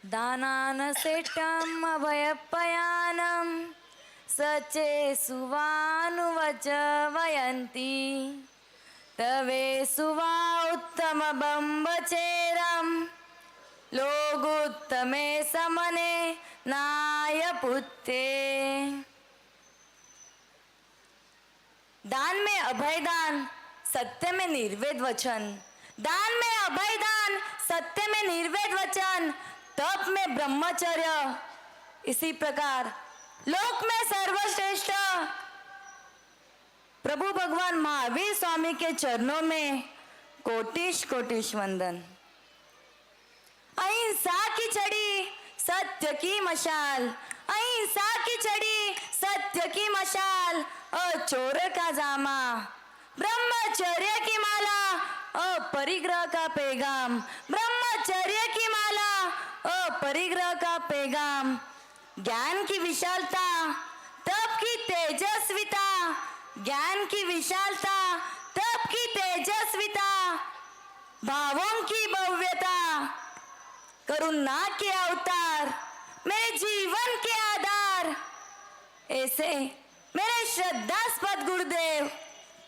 दानानसेट्टम् अभयपयानं सचे सुवानुवच वयन्ति तवे सुवा उत्तमबम्बचेरं लोगुत्तमे समने नायपुत्ते। दान में अभयदान, सत्य में निर्वेद वचन। दान में अभयदान, सत्य में निर्वेद वचन, तप में ब्रह्मचर्य। इसी प्रकार लोक में सर्वश्रेष्ठ प्रभु भगवान महावीर स्वामी के चरणों में कोटिश कोटिश वंदन। अहिंसा की छड़ी सत्य की मशाल, अहिंसा की छड़ी सत्य की मशाल, अचोर का जामा ब्रह्मचर्य की माला, अपरिग्रह का पैगाम, ब्रह्मचर्य की माला, अपरिग्रह का पैगाम। ज्ञान की विशालता, तप की तेजस्विता, ज्ञान की विशालता, तप की तेजस्विता, भावों की भव्यता, करुणा के अवतार, मेरे जीवन के आधार। ऐसे मेरे श्रद्धास्पद गुरुदेव,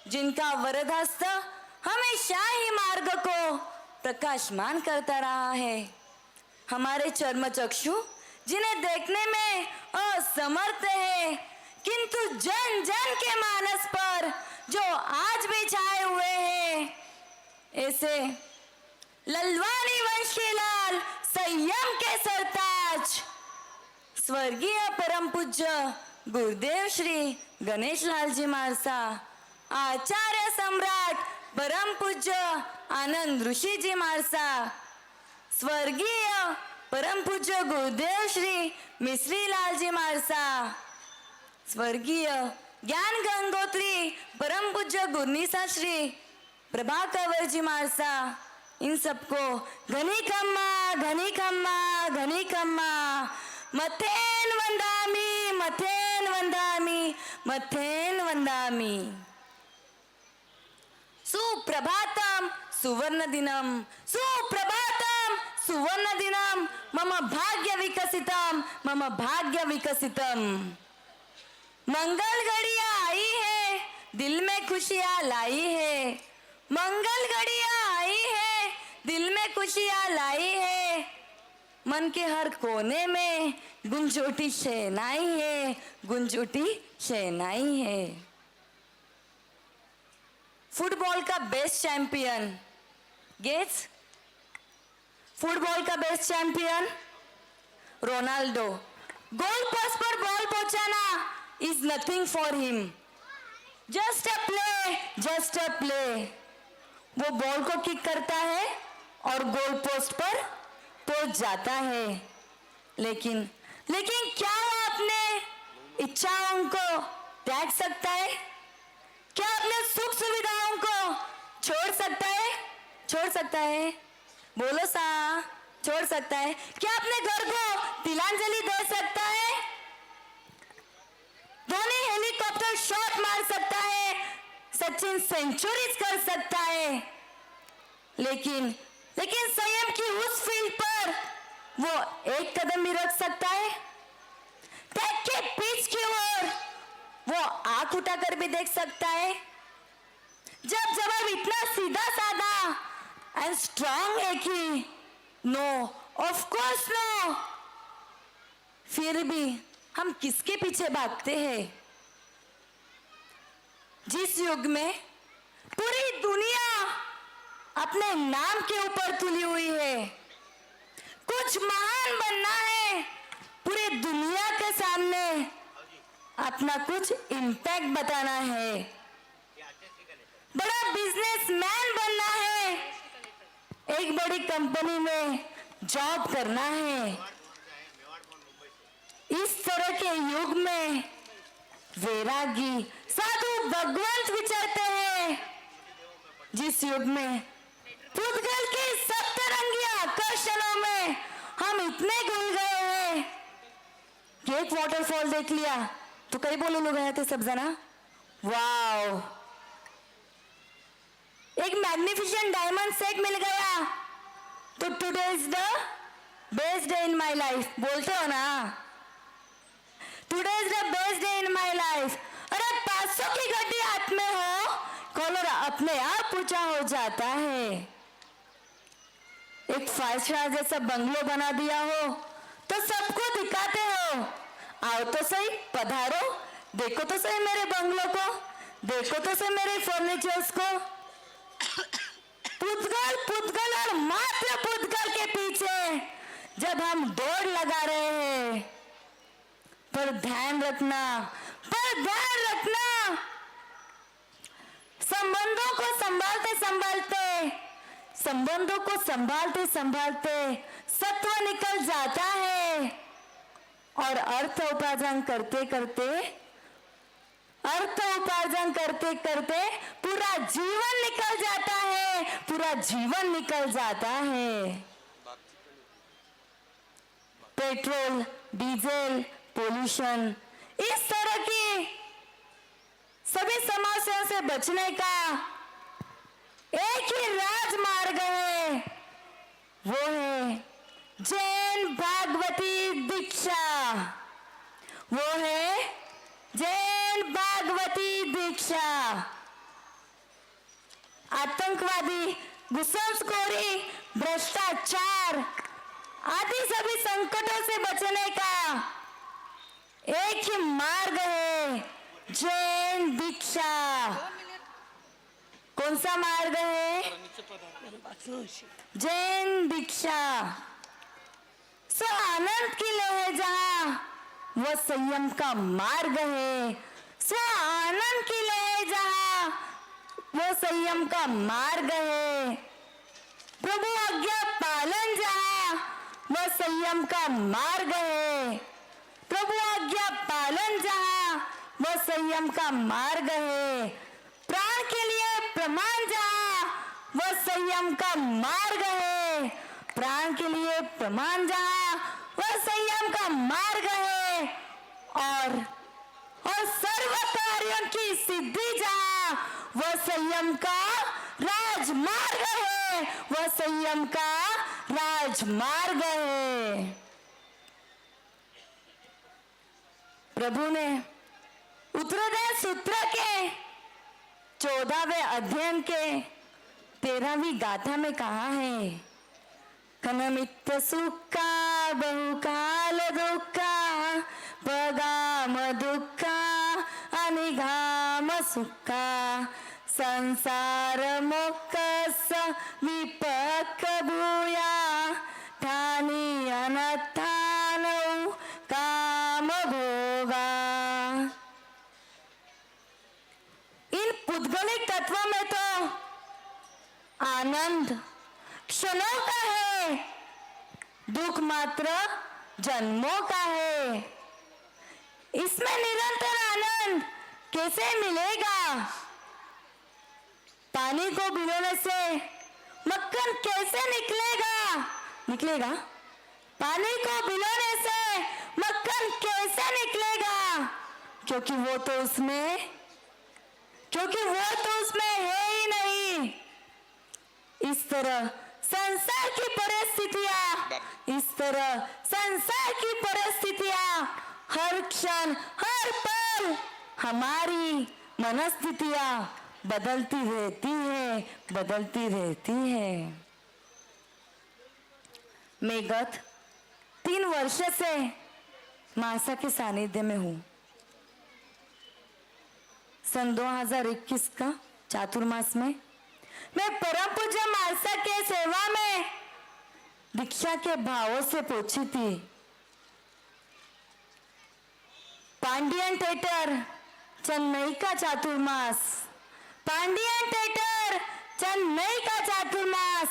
जिनका वरद हस्त हमेशा ही मार्ग को प्रकाशमान करता रहा है। हमारे चर्म चक्षु जिन्हें देखने में असमर्थ है, किंतु जन जन के मानस पर जो आज भी छाए हुए हैं। ऐसे ललवानी वंश के लाल, संयम के सरताज, स्वर्गीय परम पूज्य गुरुदेव श्री गणेश लाल जी मारसा, आचार्य सम्राट परम पूज्य आनंद ऋषि जी मारसा, स्वर्गीय परम पूज्य गुरुदेव श्री मिश्री लाल जी मारसा, स्वर्गीय ज्ञान गंगोत्री परम पूज्य गुरनीसा श्री प्रभाकर जी मारसा, इन सबको घनी खम्मा घनी खम्मा घनी खम्मा मथेन वंदामी मथेन वंदामी मथेन वंदामी। सुप्रभातम सुवर्ण दिनम, सुप्रभातम सुवर्ण दिनम, मम भाग्य विकसितम मम भाग्य विकसितम। मंगल घड़ियां आई है, दिल में खुशियां लाई है, मंगल घड़ियां आई है, दिल में खुशियां लाई है। मन के हर कोने में गुंज उठी शहनाई है, गुंज उठी शहनाई है। फुटबॉल का बेस्ट चैंपियन, गेस फुटबॉल का best champion Ronaldo. Goal post पर बॉल पहुंचाना is nothing for him, just a play, just a play. वो बॉल को किक करता है और गोल पोस्ट पर पहुंच जाता है। लेकिन क्या वो अपने इच्छाओं को त्याग सकता है? क्या अपने सुख सुविधाओं को छोड़ सकता है? छोड़ सकता है? बोलो सा, छोड़ सकता है? क्या अपने घर को तिलांजलि दे सकता है? धोनी हेलीकॉप्टर शॉट मार सकता है, सचिन सेंचुरीज कर सकता है, लेकिन संयम की उस फील्ड पर वो एक कदम भी रख सकता है? टैग के पिच की ओर वो आंख उठाकर भी देख सकता है? जब जवाब इतना सीधा साधा एंड स्ट्रांग है कि नो, ऑफ कोर्स नो, फिर भी हम किसके पीछे भागते हैं? जिस युग में पूरी दुनिया अपने नाम के ऊपर तुली हुई है, कुछ महान बनना है, पूरी दुनिया के सामने अपना कुछ इम्पैक्ट बताना है, बड़ा बिजनेसमैन बनना है, एक बड़ी कंपनी में जॉब करना है। इस तरह के युग में वैरागी साधु भगवंत विचरते हैं। जिस युग में पुद्गल के सप्तरंगी आकर्षणों में हम इतने घुल गए हैं कि एक वाटरफॉल देख लिया तो कई बोलो लोग गए थे सब जना, वाओ। एक मैग्निफिसेंट डायमंड सेट मिल गया तो today is the best day in my life बोलते हो ना, today is the best day in my life. अरे 500 की गड्डी हाथ में हो, कॉलर अपने आप ऊंचा हो जाता है। एक 5 स्टार जैसा बंगलो बना दिया हो तो सबको दिखाते हो, आओ तो सही, पधारो, देखो तो सही मेरे बंगलो को, देखो तो सही मेरे फर्नीचर्स को। पुतगल पुतगल और मात्र पुतगल के पीछे जब हम दौड़ लगा रहे हैं, पर ध्यान रखना, पर ध्यान रखना, संबंधों को संभालते संभालते, संबंधों को संभालते संभालते सत्व निकल जाता है और अर्थ उपार्जन करते करते, अर्थ उपार्जन करते करते पूरा जीवन निकल जाता है, पूरा जीवन निकल जाता है। पेट्रोल, डीजल, पोल्यूशन, इस तरह की सभी समस्याओं से बचने का एक ही राजमार्ग है, वो है जैन भागवती दीक्षा, वो है जैन भागवती दीक्षा। आतंकवादी, घुसखोरी, भ्रष्टाचार आदि सभी संकटों से बचने का एक ही मार्ग है, जैन दीक्षा। कौन सा मार्ग है? जैन दीक्षा। सो आनंद की लहर जहां, वह संयम का मार्ग है। सो आनंद की लहर जहां, वो संयम का मार्ग है। प्रभु आज्ञा पालन जहां, वह संयम का मार्ग है। प्रभु आज्ञा पालन जहां, वह संयम का मार्ग है। प्राण के लिए प्रमाण जहां, वह संयम का मार्ग है। प्राण के लिए प्रमाण जहां, वह संयम का मार्ग है। और सर्व कार्यों की सिद्धि जहां, वह संयम का राजमार्ग है, वह संयम का राजमार्ग है। प्रभु ने उत्तरोदय सूत्र के 14वें अध्ययन के 13वीं गाथा में कहा है, कनमित्त सुखा बहुकाल दुखा पगाम दुखा अनिघाम सुखा संसार मोक्ष विपक्ष भूया ठानी अनथानौ काम भोगा। इन पुद्गलिक तत्वों में तो आनंद क्षणों का है, दुख मात्र जन्मों का है। इसमें निरंतर आनंद कैसे मिलेगा? पानी को भिगोने से मक्खन कैसे निकलेगा? निकलेगा? पानी को भिगोने से मक्खन कैसे निकलेगा? क्योंकि वो तो उसमें है ही नहीं। इस तरह संसार की परिस्थितियां हर क्षण हर पल हमारी मनस्थितियां बदलती रहती है। मैं गत 3 वर्ष से मासा के सानिध्य में हूँ। सन 2021 का चातुर्मास में मैं परम पूज्य मासा के सेवा में दीक्षा के भावों से पहुंची थी। पांडियन थिएटर चेन्नई का चातुर्मास, पांडियन थिएटर चेन्नई का चातुर्मास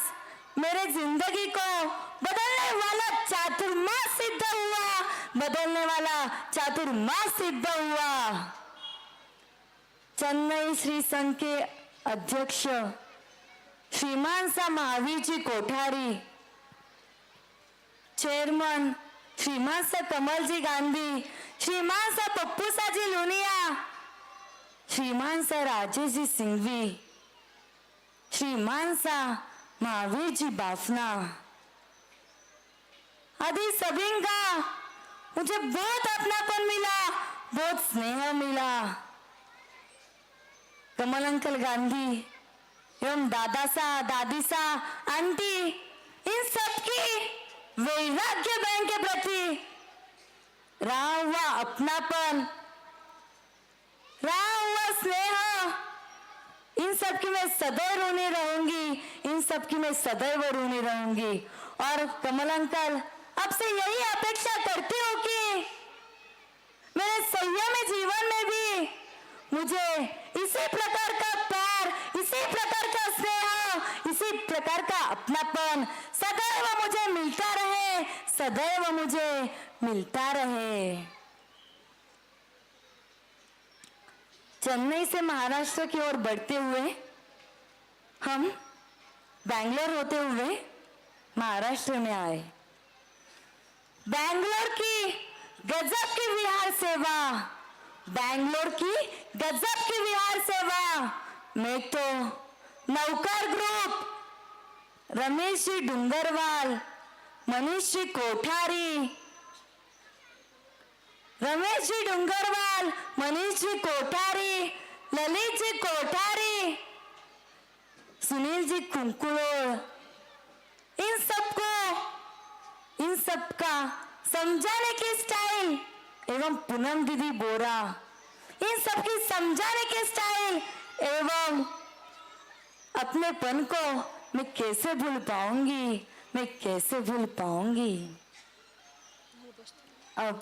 मेरे जिंदगी को बदलने वाला चातुर्मास सिद्ध हुआ। चेन्नई श्री संघ के अध्यक्ष श्रीमान सा महावीर जी कोठारी, चेयरमैन श्रीमान सा कमल जी गांधी, श्रीमान सा पप्पू सा जी लुनिया, श्रीमान सा राजेश जी सिंघवी, श्रीमान सा महावीर जी बाफना, आदि सभी का मुझे बहुत अपनापन मिला, बहुत स्नेह मिला। कमल अंकल गांधी एवं दादा सा, दादी सा, आंटी, इन सबकी वैराग्य बहन के प्रति रहा हुआ अपनापन, रहा हुआ स्नेह, इन सब की मैं सदैव ऋणी रहूंगी, इन सब की मैं सदैव ऋणी रहूंगी। और कमल अंकल, आपसे यही अपेक्षा करती हूँ कि मेरे संयमी जीवन में भी मुझे इसी प्रकार का प्यार, इसी प्रकार का स्नेह, इसी प्रकार का अपनापन सदैव मुझे मिलता रहे, सदैव मुझे मिलता रहे। चेन्नई से महाराष्ट्र की ओर बढ़ते हुए हम बैंगलोर होते हुए महाराष्ट्र में आए। बैंगलोर की गजब की विहार सेवा, बैंगलोर की गजब की विहार सेवा में तो नौकर ग्रुप, रमेश जी डूंगरवाल, मनीष जी कोठारी, रमेश जी डूंगरवाल, मनीष जी कोठारी, ललित जी कोठारी, सुनील जी कुंकुलोर, इन सबका समझाने की स्टाइल एवं पूनम दीदी बोरा, इन सबकी समझाने की स्टाइल एवं अपनेपन को मैं कैसे भूल पाऊंगी, मैं कैसे भूल पाऊंगी। अब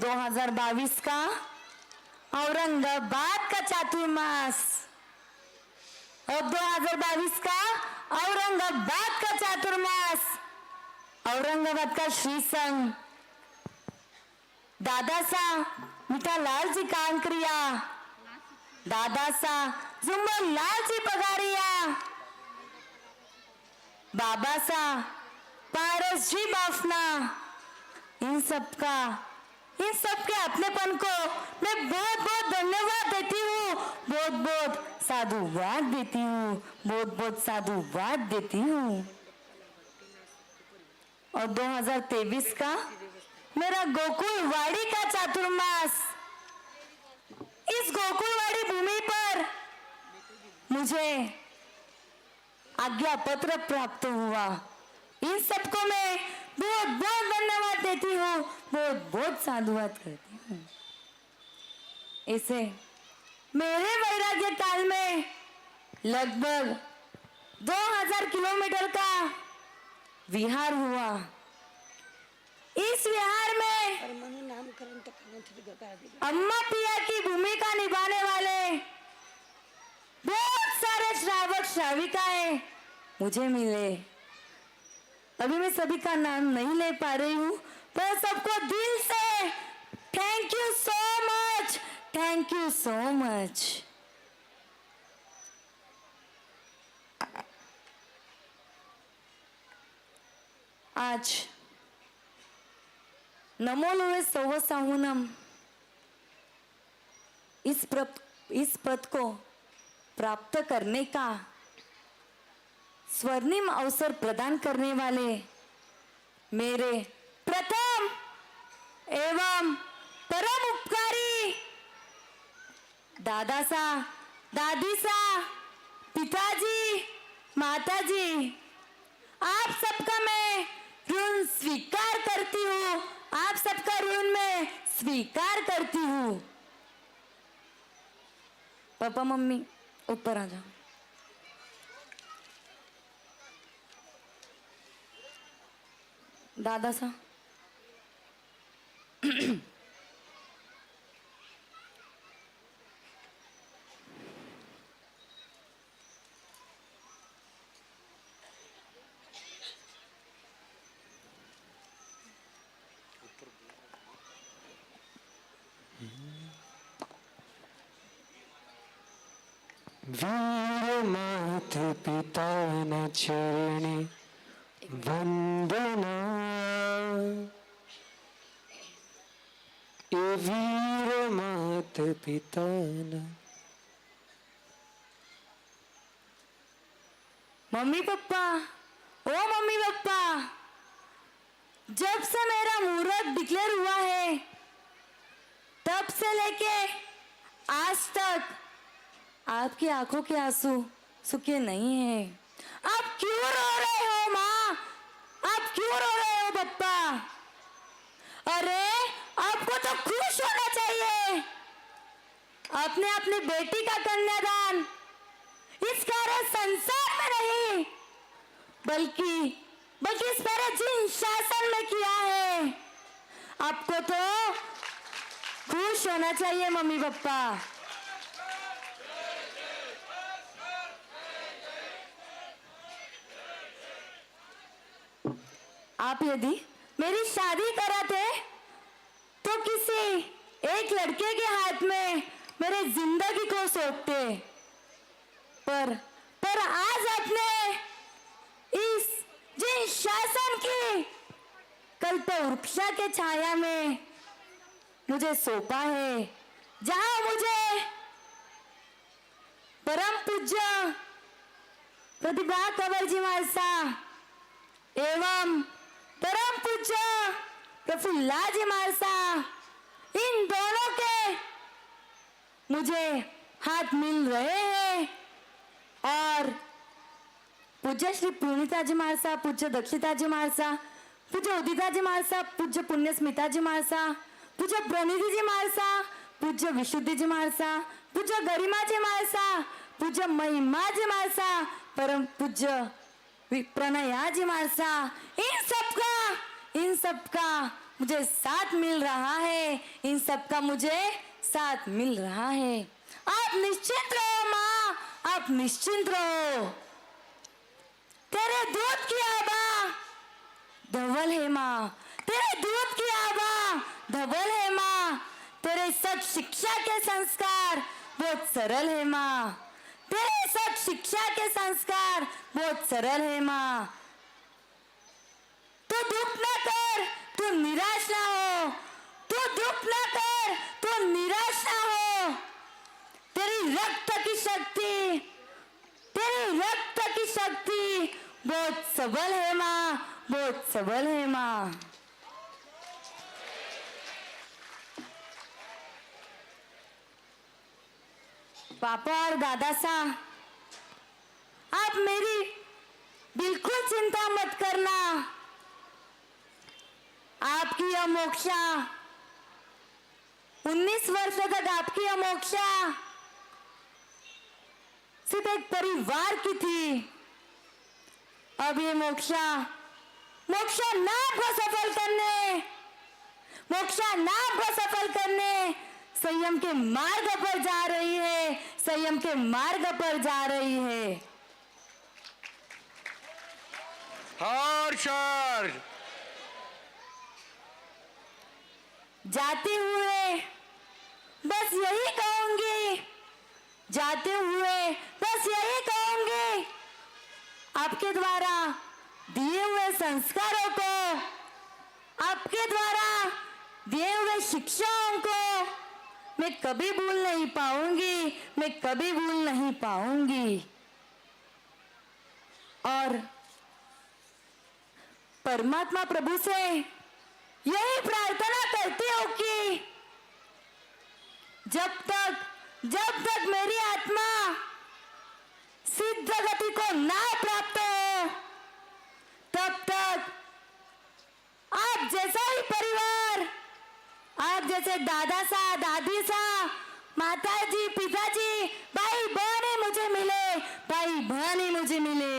2022 का औरंगाबाद का चातुर्मास, अब 2022 का औरंगाबाद का चातुर्मास, औरंगाबाद का श्री संघ, दादा सा मीठा लाल जी कांकरिया, दादा सा जुम्मन लाल जी पगारिया, बाबा सा पारस जी बाफना, इन सबके अपनेपन को मैं बहुत बहुत धन्यवाद देती हूँ, बहुत बहुत साधुवाद देती हूँ, बहुत बहुत साधुवाद देती हूँ। और 2023 का मेरा गोकुलवाड़ी का चातुर्मास, इस गोकुलवाड़ी भूमि पर मुझे आज्ञा पत्र प्राप्त हुआ। इन सबको मैं बहुत बहुत धन्यवाद देती हूँ, बहुत बहुत साधुवाद करती हूँ। इसे मेरे वैराग्य काल में लगभग 2000 किलोमीटर का विहार हुआ। इस विहार में अम्मा पिया की भूमिका निभाने वाले बहुत सारे श्रावक श्राविकाएं मुझे मिले। अभी मैं सभी का नाम नहीं ले पा रही हूँ, पर सबको दिल से thank you so much, thank you so much. आज नमो लोहे सौ साहुनम इस पद को प्राप्त करने का स्वर्णिम अवसर प्रदान करने वाले मेरे प्रथम एवं परम उपकारी दादा सा, दादी सा, पिताजी, माताजी, आप सबका मैं ऋण स्वीकार करती हूँ, आप सबका ऋण मैं स्वीकार करती हूँ। पापा मम्मी ऊपर आ जाओ। दादा सा वीर मात पिता न चरणे वंदना, ए वीर मात पिता न। मम्मी पप्पा, ओ मम्मी पप्पा, जब से मेरा मुहूर्त डिक्लेयर हुआ है तब से लेके आज तक आपकी आंखों के आंसू सूखे नहीं हैं। आप क्यों रो रहे हो माँ? आप क्यों रो रहे हो पप्पा? अरे आपको तो खुश होना चाहिए। आपने अपनी बेटी का कन्यादान इस सारे संसार में नहीं बल्कि इस सारे जिन शासन में किया है। आपको तो खुश होना चाहिए मम्मी पापा। आप यदि मेरी शादी कराते तो किसी एक लड़के के हाथ में मेरे जिंदगी को सौंपते, पर आज आपने इस जिन शासन की कल्पवृक्षा के छाया में मुझे सौंपा है, जहां मुझे परम पूज्य प्रतिभा कंवर जी महाराज एवं परम पूज्य प्रफुल्ला जी महाराज, इन दोनों के मुझे हाथ मिल रहे हैं। और पूज्य श्री पूर्णिता जी महाराज, पूज्य दक्षिता जी महाराज, पूज्य उदिता जी महाराज, पूज्य पुण्य स्मिता जी महाराज, पूज्य प्रणिधि जी महाराज, पूज्य विशुद्धि जी महाराज, पूज्य गरिमा जी महाराज, पूज्य महिमा जी महाराज, परम पूज्य प्रणया जी महाराज, इन सबका मुझे साथ मिल रहा है। इन सबका मुझे साथ मिल रहा है। आप निश्चिंत रहो माँ, आप निश्चिंत रहो। तेरे दूध की आभा धवल है माँ, तेरे दूध की आभा धवल है माँ। तेरे सच शिक्षा के संस्कार बहुत सरल है माँ, तेरे सच शिक्षा के संस्कार बहुत सरल है माँ। तू दुख ना कर, तू निराश ना हो, तू दुख ना कर, तू निराश ना हो। तेरी रक्त की शक्ति, तेरी रक्त की शक्ति बहुत सबल है माँ, बहुत सबल है माँ। पापा और दादा सा, आप मेरी बिल्कुल चिंता मत करना। आपकी यह मोक्षा 19 वर्ष तक आपकी यह मोक्षा सिर्फ एक परिवार की थी। अब ये मोक्षा नाम को सफल करने, मोक्षा नाम को सफल करने संयम के मार्ग पर जा रही है, संयम के मार्ग पर जा रही है। हर्ष जाते हुए बस यही कहूंगी, जाते हुए बस यही कहूंगी, आपके द्वारा दिए हुए संस्कारों को, आपके द्वारा दिए हुए शिक्षाओं को मैं कभी भूल नहीं पाऊंगी, मैं कभी भूल नहीं पाऊंगी। और परमात्मा प्रभु से यही प्रार्थना करती हूँ कि जब तक मेरी आत्मा सिद्ध गति को ना प्राप्त हो, तब तक आप जैसा ही परिवार, आप जैसे दादा सा, दादी सा, माताजी, पिताजी, भाई बहन मुझे मिले, भाई बहन मुझे मिले।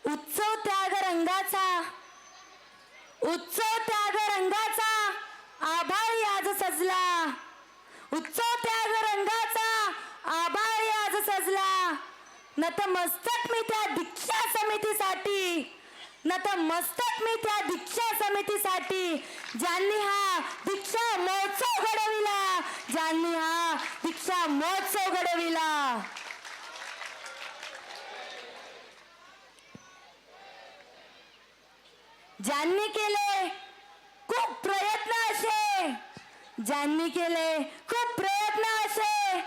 उत्सव त्याग रंगाचा आभाळी आज सजला, उत्सव त्याग रंगाचा आभाळी आज सजला। नतमस्तक मी त्या दीक्षा समितीसाठी, नतमस्तक मी त्या दीक्षा समितीसाठी, ज्यांनी हा दीक्षा महोत्सव घडविला, ज्यांनी हा दीक्षा महोत्सव घडविला। ज्यांनी केले खूप प्रयत्न असे, ज्यांनी केले खूप प्रयत्न असे,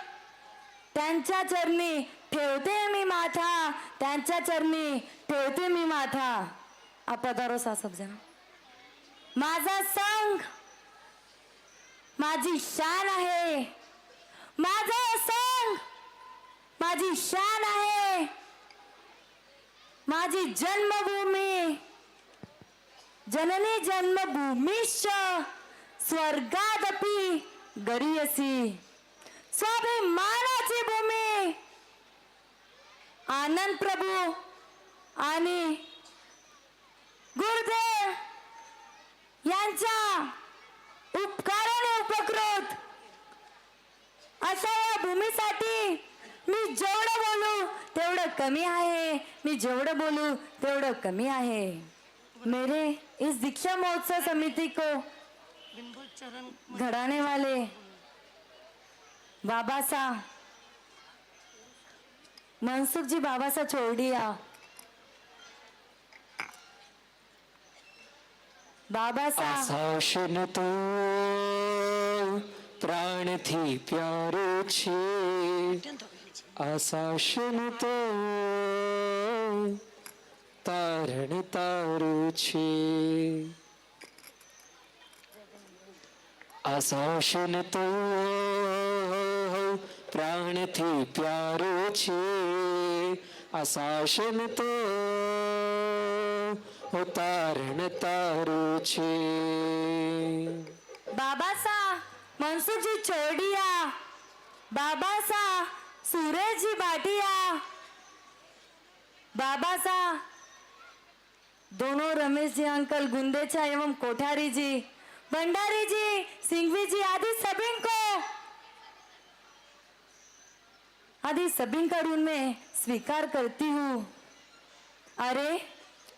त्यांच्या चरणी ठेवते मी माथा त्यांच्या चरणी ठेवते मी माथा. आपदारो सा सब जण. माझा संघ माझी शान आहे. माझा संघ माझी शान आहे. माझी जन्मभूमी जननी जन्मभूमीश्च स्वर्गादपि गरीयसी. स्वाभिमानाची भूमी आनंद प्रभू आणि गुरुदेव यांच्या उपकाराने उपकृत अशा या भूमीसाठी मी जेवढं बोलू तेवढं कमी आहे. मी जेवढं बोलू तेवढं कमी आहे. मेरे इस दीक्षा महोत्सव समिति को घड़ाने वाले बाबा सा मनसुख जी बाबा सा छोड़िया बाबा सा શાસન તો પ્રાણથી પ્યારો છે. આ શાસન તો તારણ તારું છે. આ શાસન તો પ્રાણથી પ્યારો છે. આ શાસન તો તારણ તારું છે. बाबा सा मनसुख जी छोड़िया बाबा सा सूरज जी बाटिया बाबा सा दोनों रमेश जी अंकल गुंदेचा एवं कोठारी जी भंडारी जी सिंघवी जी आदि सभी का ऋण में स्वीकार करती हूँ. अरे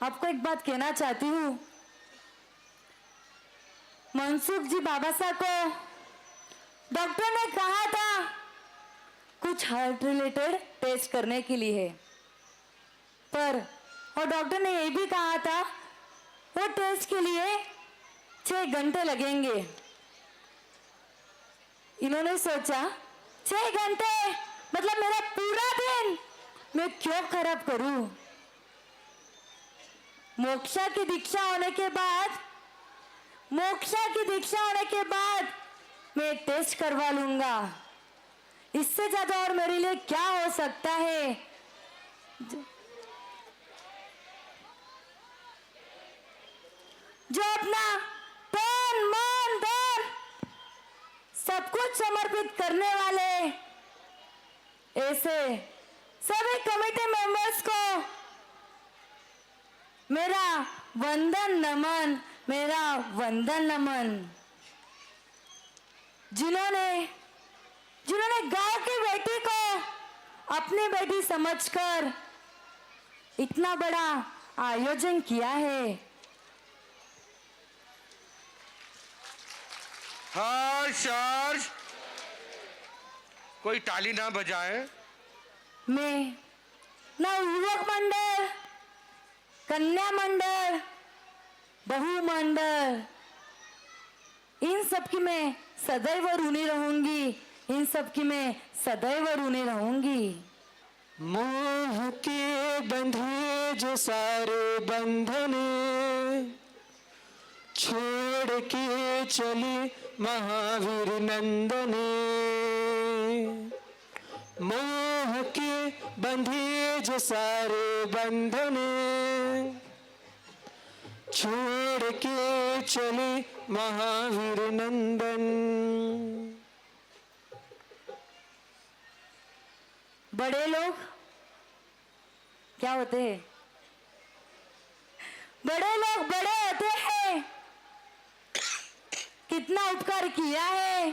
आपको एक बात कहना चाहती हूँ. मनसुख जी बाबा साहब को डॉक्टर ने कहा था कुछ हार्ट रिलेटेड टेस्ट करने के लिए, पर और डॉक्टर ने ये भी कहा था वो टेस्ट के लिए 6 घंटे लगेंगे. इन्होंने सोचा 6 घंटे मतलब मेरा पूरा दिन मैं क्यों खराब करूं. मोक्षा की दीक्षा होने के बाद मैं टेस्ट करवा लूंगा. इससे ज्यादा और मेरे लिए क्या हो सकता है. जो अपना तन मन धन सब कुछ समर्पित करने वाले ऐसे सभी कमेटी मेंबर्स को मेरा वंदन नमन. जिन्होंने गांव की बेटी को अपनी बेटी समझकर इतना बड़ा आयोजन किया है. हर्ष हर्ष, कोई ताली ना बजाए. मैं युवक मंडल, कन्या मंडल, बहु मंडल, इन सब की मैं सदैव ऋणी रहूंगी. मोह के बंधे जो सारे बंधन छोड़ के चले महावीर नंदन. मोह के बंधे जो सारे बंधन छोड़ के चले महावीर नंदन. बड़े लोग क्या होते हैं. बड़े लोग बड़े होते हैं. कितना उपकार किया है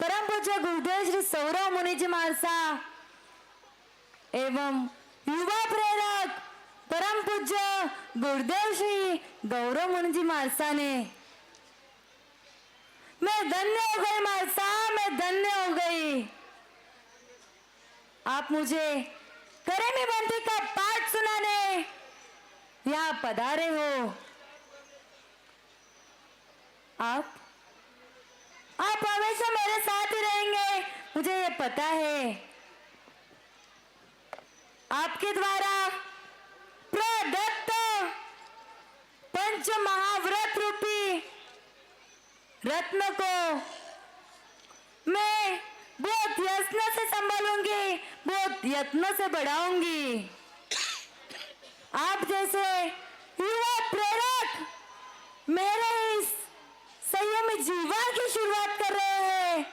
परम पूज्य गुरुदेव श्री सौरव मुनि जी महाराज एवं युवा प्रेरक परम पूज्य गुरुदेव श्री गौरव मुनि जी महाराज ने. मैं धन्य हो गई महाराज, मैं धन्य हो गई. आप मुझे करेमी बंदी का पाठ सुनाने यहाँ पधारे हो. आप हमेशा मेरे साथ ही रहेंगे, मुझे ये पता है. आपके द्वारा प्रदत्त पंच महाव्रत रूपी रत्न को मैं बहुत यत्न से संभालूंगी, बहुत यत्न से बढ़ाऊंगी। आप जैसे युवा प्रेरक मेरे इस संयमी जीवन की शुरुआत कर रहे हैं।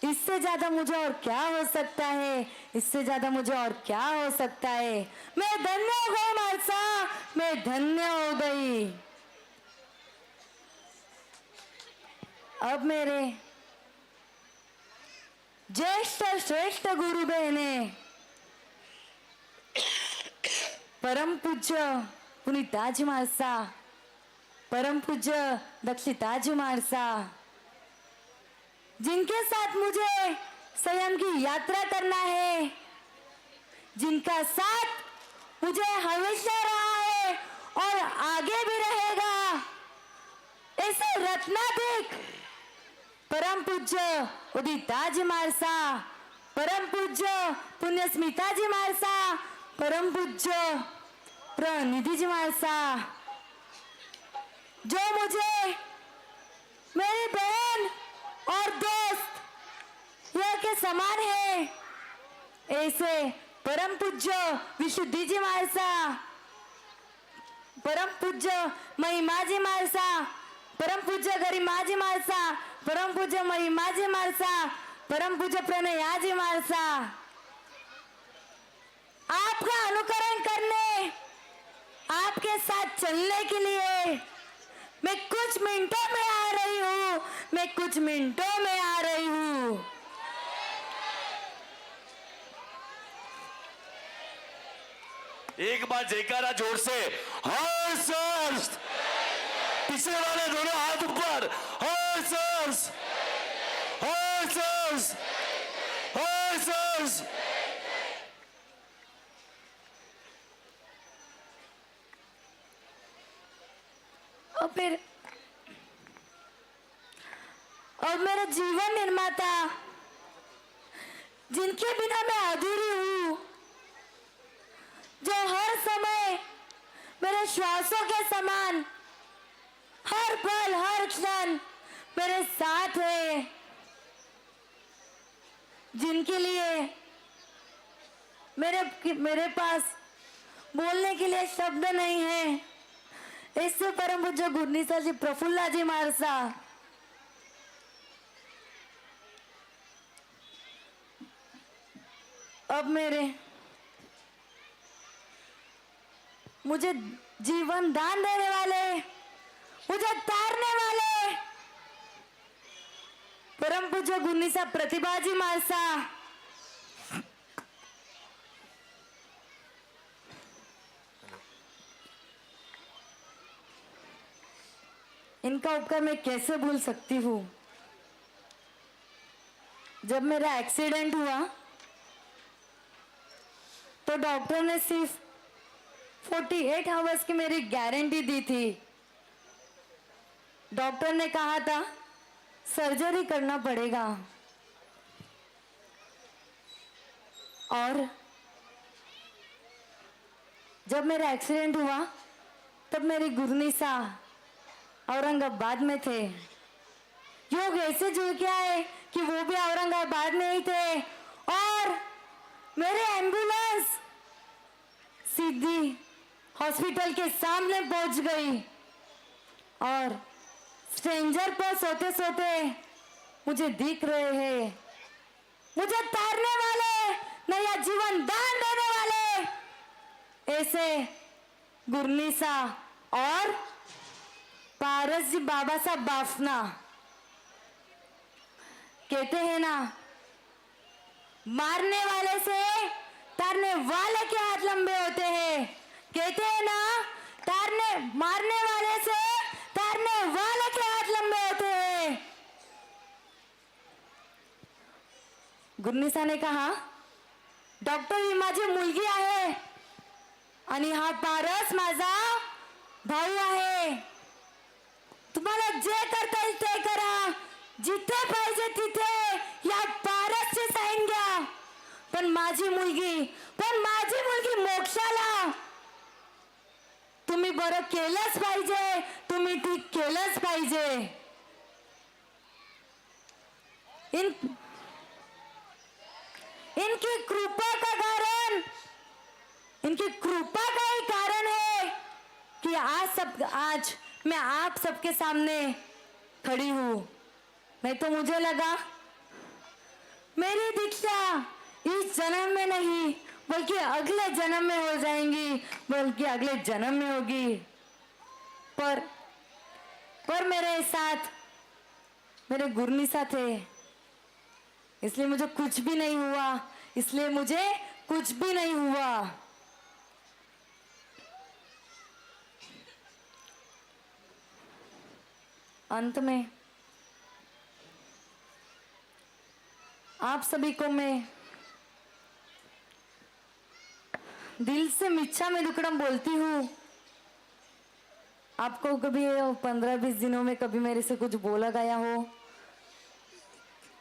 इससे ज्यादा मुझे और क्या हो सकता है, इससे ज्यादा मुझे और क्या हो सकता है। मैं धन्य हो गई मालसा, मैं धन्य हो गई। अब मेरे ज्येष्ठ श्रेष्ठ गुरु बहने, परम पूज्य पुनीताजी मालसा, परम पूज्य दक्षिताजी मालसा, जिनके साथ मुझे संयम की यात्रा करना है, जिनका साथ मुझे हमेशा रहा है और आगे भी रहेगा, ऐसे रत्नाधिक परम पूज्य उदिताजी मालसा, परम पूज्य पुण्यस्मिताजी मालसा, परम पूज्य प्रणिधिजी मालसा, जो मुझे मेरी बहन और दोस्त यह के समान है, ऐसे परम पूज्य विशुद्धि जी मालसा, परम पूज्य महिमा जी मालसा, परम पूज्य गरिमा जी मालसा, परम पूज्य महिमा जी मालसा, परम पूज्य प्रणया जी मालसा, आपका अनुकरण करने, आपके साथ चलने के लिए मैं कुछ मिनटों में आ रही हूँ, मैं कुछ मिनटों में आ रही हूँ। एक बार जयकारा जोर से, हर्ष। पिछले वाले दोनों हाथ ऊपर, हर्ष। और मेरा जीवन निर्माता, जिनके बिना मैं अधूरी हूँ, जो हर समय मेरे श्वासों के समान हर पल हर क्षण मेरे साथ है, जिनके लिए मेरे पास बोलने के लिए शब्द नहीं है, इससे परम पूज्य गुरनीसा जी प्रफुल्ला जी मारसा, अब मुझे जीवन दान देने वाले, मुझे तारने वाले परम पूज्य गुरनीसा प्रतिभा जी मालसा, इनका उपकार मैं कैसे भूल सकती हूँ। जब मेरा एक्सीडेंट हुआ तो डॉक्टर ने सिर्फ 48 आवर्स की मेरी गारंटी दी थी। डॉक्टर ने कहा था सर्जरी करना पड़ेगा, और जब मेरा एक्सीडेंट हुआ तब मेरी गुरनीसा औरंगाबाद में थे। योग ऐसे जुड़ गया है कि वो भी औरंगाबाद में ही थे, और मेरे एम्बुलेंस सीधी हॉस्पिटल के सामने पहुंच गई, और स्ट्रेंजर पर सोते सोते मुझे दिख रहे हैं, मुझे तारने वाले, नया जीवन दान देने वाले, ऐसे गुरनीसा और पारस जी बाबा साहब बाफना। कहते हैं ना, मारने वाले से तारने वाले के हाथ लंबे होते हैं। कहते हैं ना, मारने वाले से तारने वाले के हाथ लंबे होते हैं। गुरनीसा ने कहा, डॉक्टर ही माझी मुलगी आहे आणि हा पारस माझा भाऊ आहे। तुम्हाला जे करता येईल ते करा, जिथे पाहिजे तिथे या पारसची साईन घ्या, पण माझी मुलगी बरं केलंच पाहिजे, तुम्ही ठीक केलंच पाहिजे. इनकी कृपा का कारण, इनकी कृपा का ही कारण है कि आज मैं आप सबके सामने खड़ी हूं. नहीं तो मुझे लगा मेरी दीक्षा इस जन्म में नहीं बल्कि अगले जन्म में हो जाएंगी, बल्कि अगले जन्म में होगी. पर मेरे साथ मेरे गुरनिसा थे, इसलिए मुझे कुछ भी नहीं हुआ, इसलिए मुझे कुछ भी नहीं हुआ. अंत में आप सभी को मैं दिल से मिच्छा में दुक्कड़म बोलती हूँ. आपको कभी 15-20 दिनों में कभी मेरे से कुछ बोला गया हो?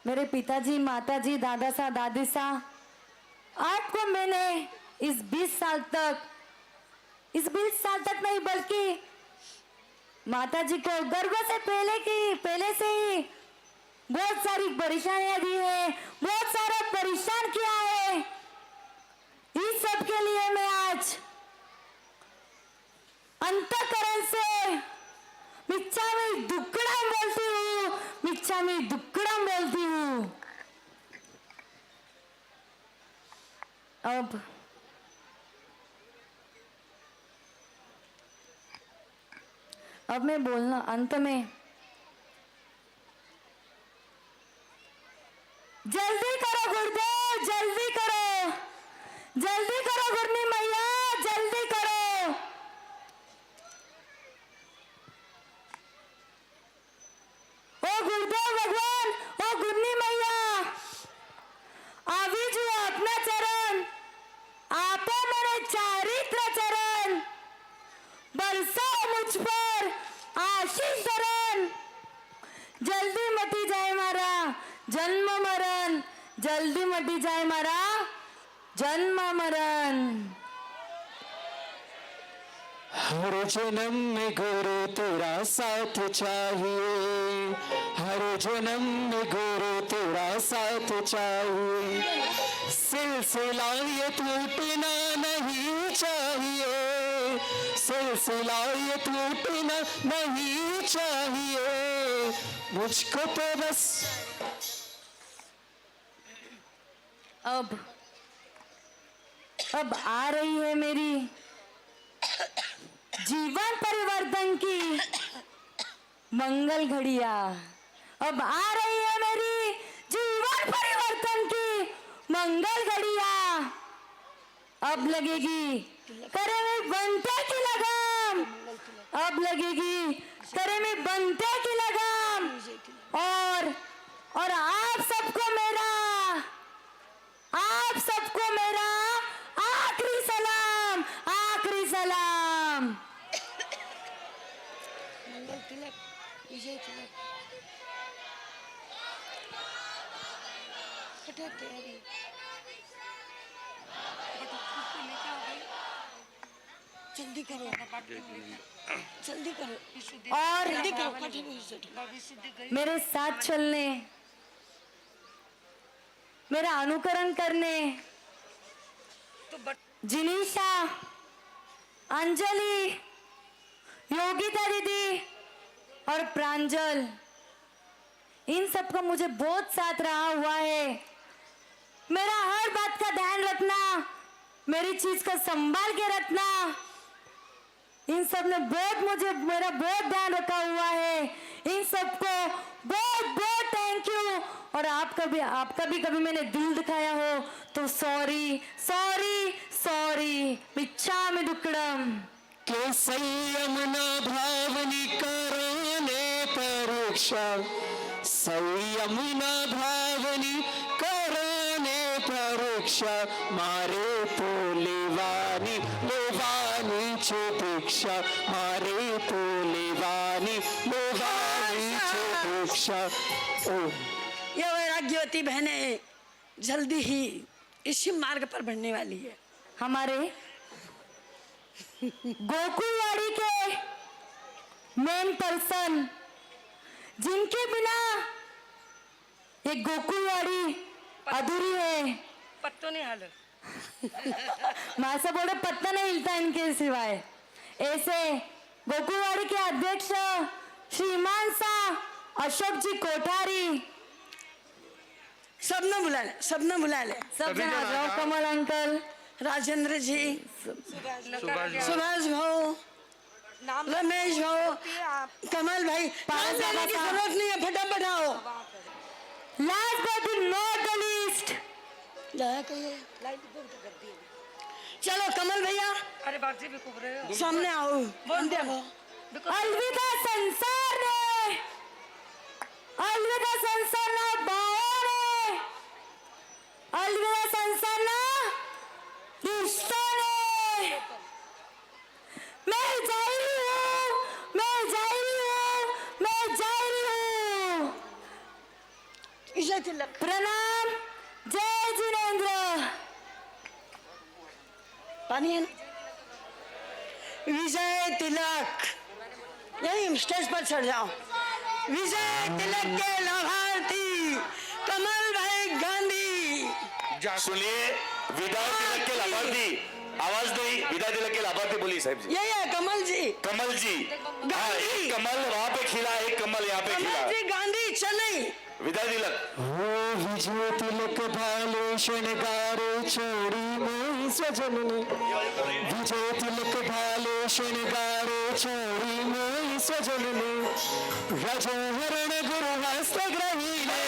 मेरे पिताजी, माताजी, दादा सा, दादी सा, आपको मैंने इस 20 साल तक नहीं बल्कि माताजी को गर्भ से पहले से ही बहुत सारी परेशानियां दी है, बहुत सारा परेशान किया है. इस सब के लिए मैं आज अंतःकरण से मिच्छामी दुक्कड़म बोलती हूँ, मिच्छामी दुक्कड़म बोलती हूँ. अब मैं बोलना अंत में, जल्दी करो गुरुदेव, जल्दी करो गुरनी मैया, जल्दी करो. ओ गुरुदेव भगवान, ओ गुरनी मैया, आवी जो अपना चरण, आपो मेरे चारित्र चरण, बरसाओ मुझ पर आशीष धरण. जल्दी मटी जाए मारा जन्म मरण, जल्दी मटी जाए मारा जन्म मरण. हर जन्म में गुरु तेरा साथ चाहिए, हर जन्म में गुरु तेरा साथ चाहिए. सिलसिला ये टूटना नहीं चाहिए, सिलसिला ये टूटना नहीं चाहिए. मुझको तो बस अब आ रही है मेरी जीवन परिवर्तन की मंगल घड़िया. अब आ रही है मेरी जीवन परिवर्तन की मंगल घड़िया. अब लगेगी करे में बनते की लगाम, अब लगेगी करे में बनते की लगाम. और आप सबको मेरा आखिरी सलाम, आखिरी सलाम. मंगल तिलक, विजय तिलक. तैयारी जल्दी करो, जल्दी करो. और मेरे साथ चलने, मेरा अनुकरण करने जिनीशा, अंजलि, योगिता दीदी और प्रांजल, इन सबका मुझे बहुत साथ रहा हुआ है. मेरा हर बात का ध्यान रखना, मेरी चीज का संभाल के रखना, इन सब ने मेरा बहुत ध्यान रखा हुआ है. इन सबको बहुत बहुत थैंक यू. और आपका भी कभी मैंने दिल दिखाया हो तो सॉरी सॉरी सॉरी. मिच्छामि दुक्कडम. के संयम न भावनी कराने परीक्षा, संयम न भावनी कराने परीक्षा. मारे तो लेवानी छे दीक्षा, मारे तो लेवानी छे दीक्षा. ये वैराग्यवती बहनें जल्दी ही इसी मार्ग पर बढ़ने वाली है. हमारे गोकुलवाड़ी के मेन पर्सन जिनके बिना ये गोकुलवाड़ी अधूरी है. पत्तो नहीं हाल माझं बोले पत्ता नहीं हिलता इनके सिवाय. ऐसे गोकुलवाड़ी के अध्यक्ष श्रीमान सा अशोक जी कोठारी. सबने बुला ले, सबने बुला ले. सब सभी जन जन आ आ जाओ. जाओ. कमल अंकल, राजेंद्र जी, सुभाष सुभाष भाऊ, रमेश भाऊ, कमल भाई. नाम लेने की जरूरत नहीं है, फटाफट आओ. Last but not the least, दया करिए. चलो कमल भैया, अरे बाजी भी खूब रहे हो. सामने आओ. देखो अलविदा संसारने, अलविदा संसारना भावाने, अलविदा संसारना रिश्तोने. मैं जा रही हूँ, मैं जा रही हूँ, मैं जा रही हूँ. विजय तिलक. प्रणाम. जय जिनेंद्र. पानी है ना? विजय तिलक, यही स्टेज पर चढ़ जाओ. विजय तिलक के लाभार्थी कमल भाई गांधी. सुनिए, विदाई तिलक के लाभार्थी आवाज नहीं. विदाई तिलक के लाभार्थी बोलिए साहब जी. यही है कमल जी. कमल जी. हाँ, एक कमल वहाँ पे खिला, एक कमल यहाँ पे खिला. कमल जी गांधी चेन्नई. विदाई तिलक. हो विजय तिलक भाले शृंगारे छोड़ी मोहि स्वजनने. विजय तिलक भाले शृंगारे छोड़ी मोहि स्वजनने. रजोहरण गुरु हस्त ग्रहीले.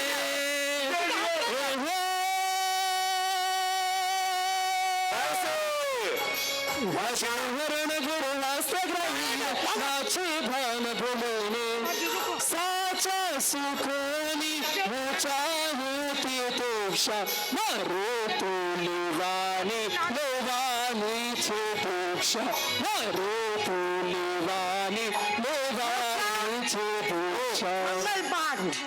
रजोहरण गुरु हस्त ग्रहीले. नाचे भान बोलने साचा सुखोनी हो चाहे ते तोक्षा मारो तो लेवानी लेवानी छे तोक्षा मारो तो लेवानी लेवानी छे तोक्षा. मंगल पाठ.